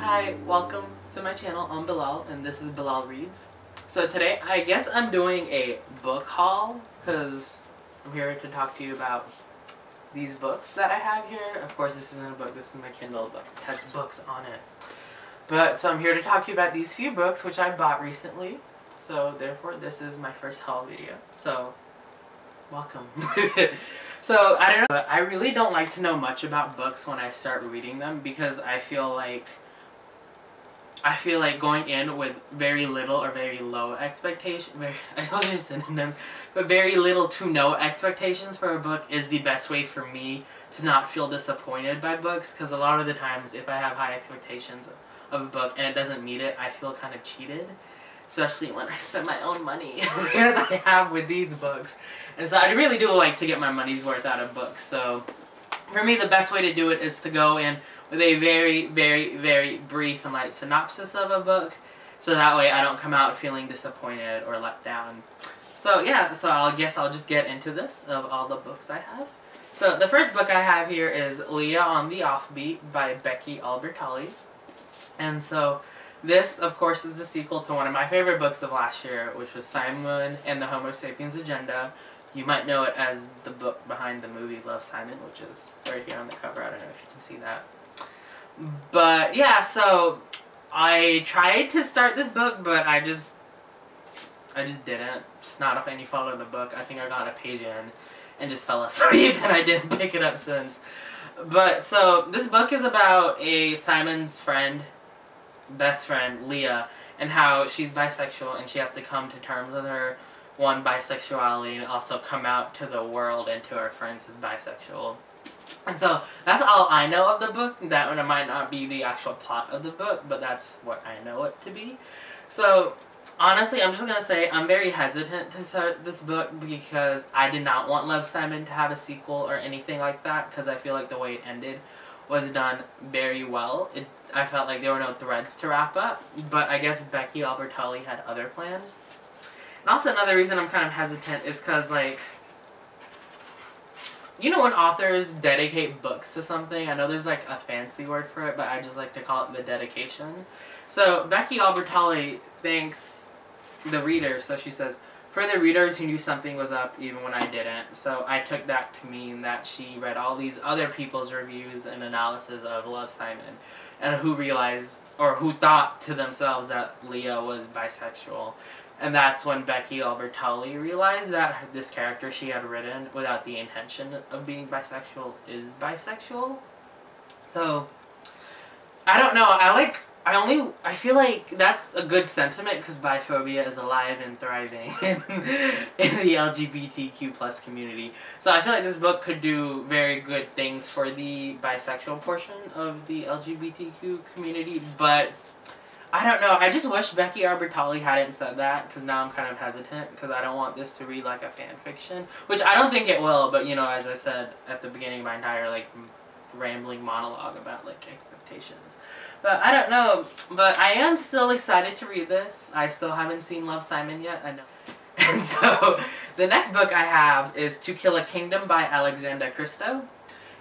Hi, welcome to my channel. I'm Bilal and this is Bilal Reads. So today I guess I'm doing a book haul because I'm here to talk to you about these books that I have here. Of course this isn't a book, this is my Kindle, but it has books on it. So I'm here to talk to you about these few books which I bought recently. So therefore this is my first haul video. So welcome. So I don't know, but I really don't like to know much about books when I start reading them because I feel like going in with very little or very low expectations, I told you synonyms, but very little to no expectations for a book is the best way for me to not feel disappointed by books, because a lot of the times if I have high expectations of a book and it doesn't meet it, I feel kind of cheated. Especially when I spend my own money, as I have with these books. And so I really do like to get my money's worth out of books. So for me, the best way to do it is to go in with a very, very, very brief and light synopsis of a book. So that way I don't come out feeling disappointed or let down. So yeah, so I guess I'll just get into this of all the books I have. So the first book I have here is Leah on the Offbeat by Becky Albertalli. And so this, of course, is the sequel to one of my favorite books of last year, which was Simon and the Homo Sapiens Agenda. You might know it as the book behind the movie Love, Simon, which is right here on the cover. I don't know if you can see that. But yeah, so I tried to start this book, but I just didn't. It's not any fault of the book. I think I got a page in and just fell asleep, and I didn't pick it up since. But so this book is about Simon's friend, best friend, Leah, and how she's bisexual and she has to come to terms with her bisexuality and also come out to the world and to her friends as bisexual. And so that's all I know of the book. That one might not be the actual plot of the book, but that's what I know it to be. So honestly, I'm just going to say I'm very hesitant to start this book because I did not want Love, Simon to have a sequel or anything like that, because I feel like the way it ended was done very well. I felt like there were no threads to wrap up, but I guess Becky Albertalli had other plans. And also another reason I'm kind of hesitant is because, like, you know when authors dedicate books to something? I know there's like a fancy word for it, but I just like to call it the dedication. So Becky Albertalli thanks the readers, so she says, "For the readers who knew something was up even when I didn't." So I took that to mean that she read all these other people's reviews and analysis of Love, Simon, and who realized, or who thought to themselves that Leah was bisexual. And that's when Becky Albertalli realized that this character she had written without the intention of being bisexual is bisexual. So I don't know, I feel like that's a good sentiment because biphobia is alive and thriving in the LGBTQ+ community. So I feel like this book could do very good things for the bisexual portion of the LGBTQ community, but I don't know, I just wish Becky Albertalli hadn't said that, because now I'm kind of hesitant, because I don't want this to read like a fan fiction, which I don't think it will, but you know, as I said at the beginning of my entire like rambling monologue about like expectations. But I don't know, but I am still excited to read this. I still haven't seen Love, Simon yet, I know. And so the next book I have is To Kill a Kingdom by Alexandra Christo.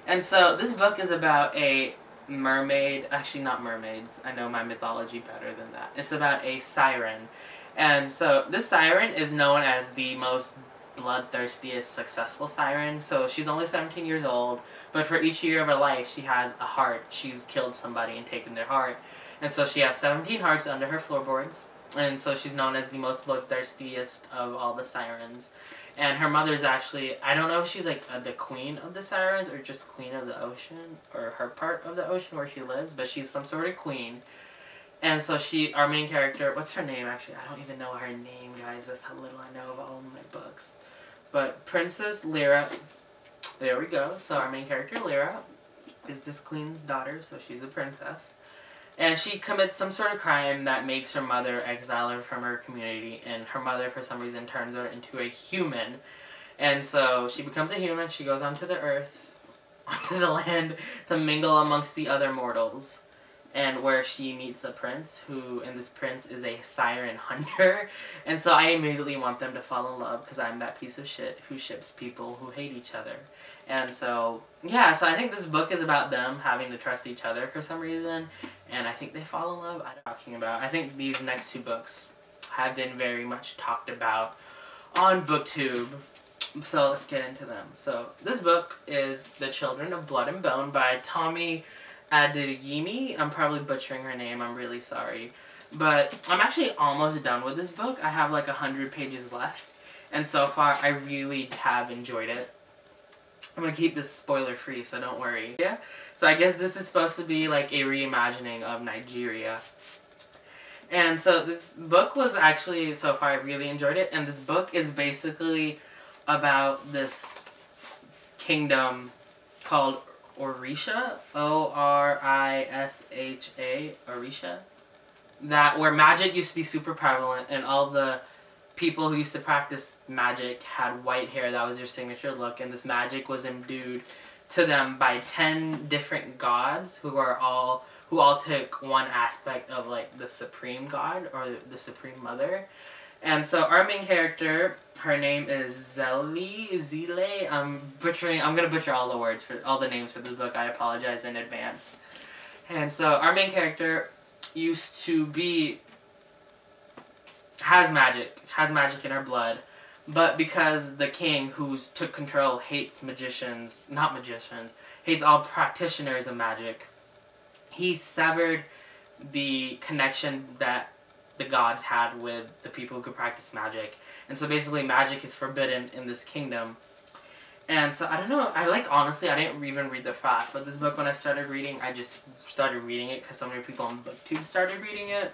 And so this book is about a mermaid, actually not mermaids, I know my mythology better than that. It's about a siren. And so this siren is known as the most bloodthirstiest successful siren. So she's only 17 years old, but for each year of her life she has a heart. She's killed somebody and taken their heart. And so she has 17 hearts under her floorboards. And so she's known as the most bloodthirstiest of all the sirens. And her mother's actually, I don't know if she's like the queen of the sirens or just queen of the ocean, or her part of the ocean where she lives, but she's some sort of queen. And so our main character, what's her name actually? I don't even know her name, guys. That's how little I know of all of my books. But Princess Lyra, there we go. So our main character, Lyra, is this queen's daughter, so she's a princess. And she commits some sort of crime that makes her mother exile her from her community, and her mother, for some reason, turns her into a human. And so she becomes a human, she goes onto the earth, onto the land, to mingle amongst the other mortals. And where she meets a prince, and this prince is a siren hunter. And so I immediately want them to fall in love, because I'm that piece of shit who ships people who hate each other. And so, yeah, so I think this book is about them having to trust each other for some reason. and I think they fall in love. I'm talking about. I think these next 2 books have been very much talked about on BookTube. So let's get into them. So this book is The Children of Blood and Bone by Tomi Adeyemi. I'm probably butchering her name. I'm really sorry. But I'm actually almost done with this book. I have like 100 pages left. And so far, I really have enjoyed it. I'm going to keep this spoiler free, so don't worry. Yeah. So I guess this is supposed to be like a reimagining of Nigeria. And so this book was actually, so far, I really enjoyed it. And this book is basically about this kingdom called Orisha, O-R-I-S-H-A, Orisha, that where magic used to be super prevalent, and all the people who used to practice magic had white hair. That was their signature look, and this magic was imbued to them by 10 different gods who all took one aspect of like the supreme god or the supreme mother. And so our main character, her name is Zile. I'm gonna butcher all the words for all the names for this book. I apologize in advance. And so our main character used to be has magic in her blood, but because the king who took control hates hates all practitioners of magic, he severed the connection that the gods had with the people who could practice magic. And so basically magic is forbidden in this kingdom. And so I don't know, honestly, I didn't even read the fact, but this book, when I started reading, I just started reading it because so many people on BookTube started reading it.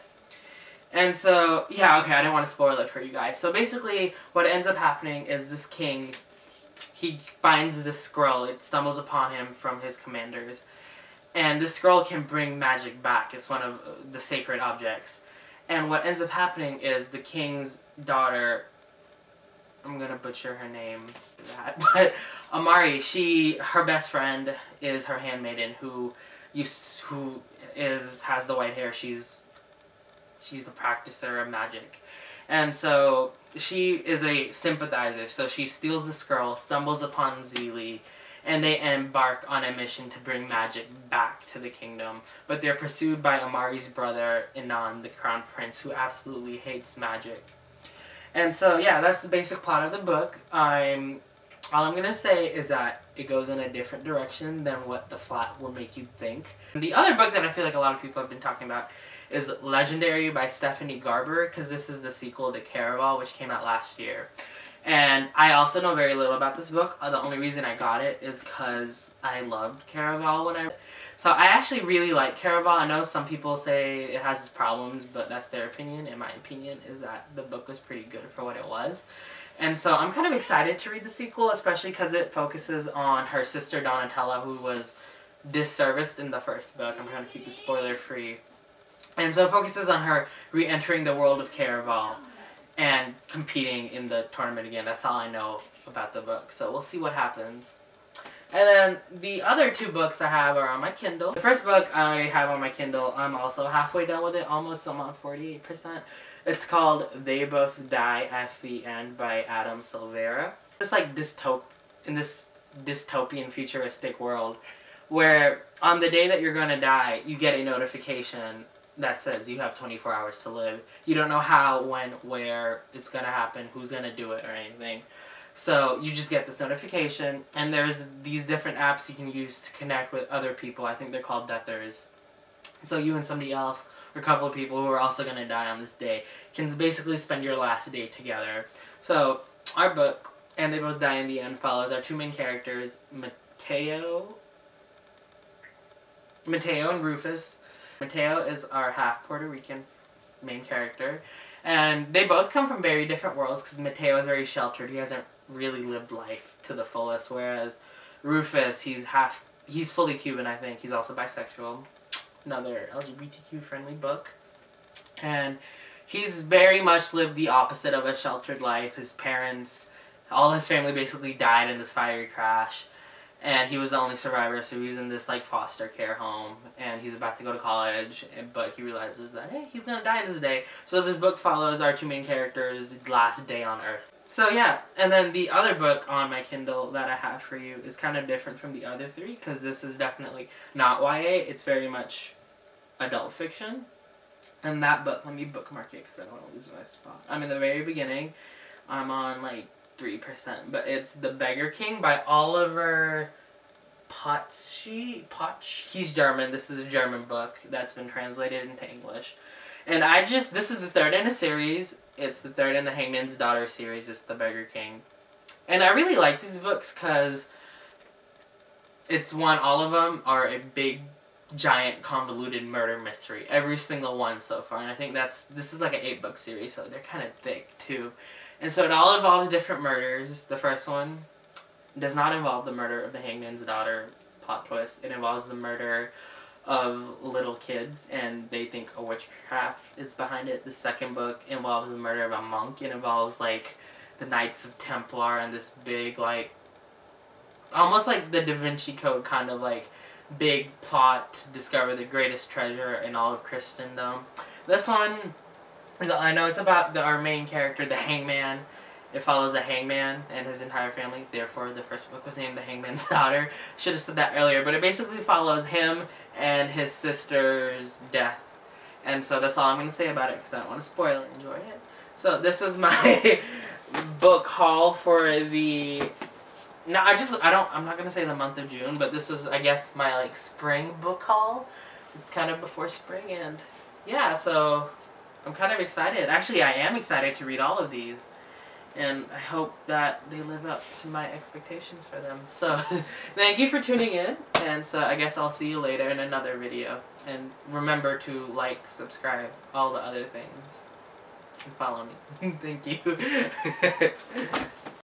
And so, yeah, okay, I didn't want to spoil it for you guys. So basically, what ends up happening is this king, he finds this scroll. It stumbles upon him from his commanders. And this scroll can bring magic back. It's one of the sacred objects. And what ends up happening is the king's daughter, I'm going to butcher her name, but Amari, her best friend is her handmaiden who has the white hair. She's the practicer of magic. And so she is a sympathizer, so she steals the scroll, stumbles upon Zili, and they embark on a mission to bring magic back to the kingdom. But they're pursued by Amari's brother, Inan, the crown prince, who absolutely hates magic. And so, yeah, that's the basic plot of the book. All I'm going to say is that it goes in a different direction than what the plot will make you think. The other book that I feel like a lot of people have been talking about is Legendary by Stephanie Garber, because this is the sequel to Caraval, which came out last year. And I also know very little about this book. The only reason I got it is because I loved Caraval So I actually really like Caraval. I know some people say it has its problems, but that's their opinion. And my opinion is that the book was pretty good for what it was. And so I'm kind of excited to read the sequel, especially because it focuses on her sister Donatella, who was disserviced in the first book. I'm trying to keep the spoiler free. And so it focuses on her re-entering the world of Caraval and competing in the tournament again. That's all I know about the book. So we'll see what happens. And then the other 2 books I have are on my Kindle. The first book I have on my Kindle, I'm also halfway done with it. Almost, I'm on 48%. It's called They Both Die at the End by Silvera. It's like in this dystopian futuristic world where on the day that you're going to die, you get a notification that says you have 24 hours to live. You don't know how, when, where it's going to happen, who's going to do it, or anything. So you just get this notification, and there's these different apps you can use to connect with other people. I think they're called deathers. So you and somebody else, or a couple of people who are also going to die on this day, can basically spend your last day together. So our book, And They Both Die in the End, follows our 2 main characters, Mateo and Rufus. Mateo is our half Puerto Rican main character, and they both come from very different worlds because Mateo is very sheltered. He hasn't really lived life to the fullest, whereas Rufus, he's fully Cuban, I think. He's also bisexual. Another LGBTQ friendly book. And he's very much lived the opposite of a sheltered life. His parents, all his family basically died in this fiery crash. And he was the only survivor, so he's in this like foster care home, and he's about to go to college, but he realizes that, hey, he's gonna die this day. So this book follows our 2 main characters' last day on Earth. So yeah, and then the other book on my Kindle that I have for you is kind of different from the other 3, because this is definitely not YA. It's very much adult fiction. And that book, let me bookmark it because I don't want to lose my spot. I'm in the very beginning. I'm on like 3%, but it's The Beggar King by Oliver Potzsch. He's German. This is a German book that's been translated into English. And this is the third in a series. It's the third in the Hangman's Daughter series. It's The Beggar King. And I really like these books because all of them are a big, giant, convoluted murder mystery. Every single one so far. And I think this is like an 8-book series, so they're kind of thick too. And so it all involves different murders. The first one does not involve the murder of the Hangman's Daughter plot twist. It involves the murder of little kids, and they think a witchcraft is behind it. The second book involves the murder of a monk. It involves like the Knights of Templar and this big, like, almost like the Da Vinci Code kind of like big plot to discover the greatest treasure in all of Christendom. This one, I know it's about our main character, the Hangman. It follows the Hangman and his entire family. Therefore, the first book was named The Hangman's Daughter. Should have said that earlier. But it basically follows him and his sister's death. And so that's all I'm going to say about it because I don't want to spoil it. Enjoy it. So this is my book haul for the... No, I'm not going to say the month of June, but this is, I guess, my, like, spring book haul. It's kind of before spring, and yeah, so I'm kind of excited. Actually, I am excited to read all of these. And I hope that they live up to my expectations for them. So, thank you for tuning in. And so, I guess I'll see you later in another video. And remember to like, subscribe, all the other things. And follow me. Thank you.